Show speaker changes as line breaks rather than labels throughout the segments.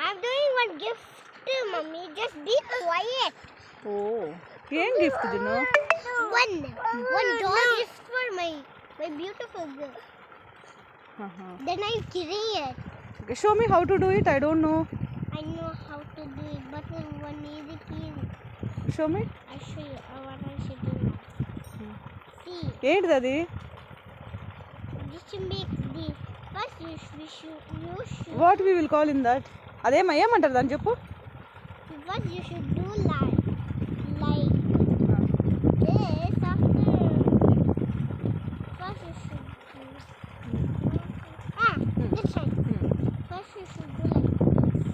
I'm doing one gift, mummy. Just be quiet.
Oh, ಏನ್ gift ಇದನ್ನು?
One doll gift for my beautiful girl. Then I'll carry it.
Okay, show me how to do it. I don't know.
I know how to do it, but one needs a key.
Show me.
I'll show you what I should do now. See,
ఏంటిది అది?
this should make the first you should
What we will call in that? ఏమంటారు దాన్ని చెప్పు.
first you should do like this after. First you should do this side. First you should do like this.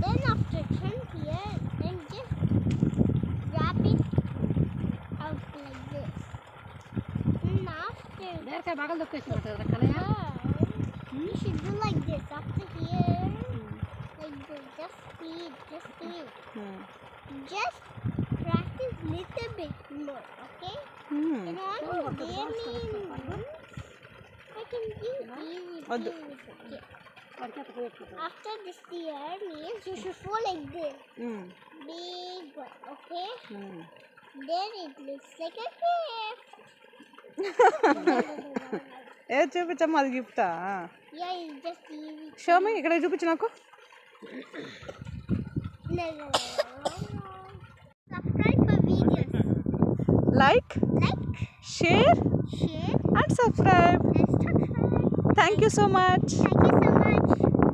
Then after turn here, then just wrap it out like this. And after you should do like this after here. Like this. Just speed. Just practice little bit more, okay? You know what? They mean I can do easy. After this year means you should fall like this. Big one, okay? Then it looks like a gift.
ఏ చూపించమ్మా అది గిఫ్టా?
Yeah, it's just easy.
Show me ఇక్కడ చూపించు నాకు.
Subscribe for videos.
Like, share
Share,
and subscribe.
and subscribe.
Thank you so much.
Thank you so much.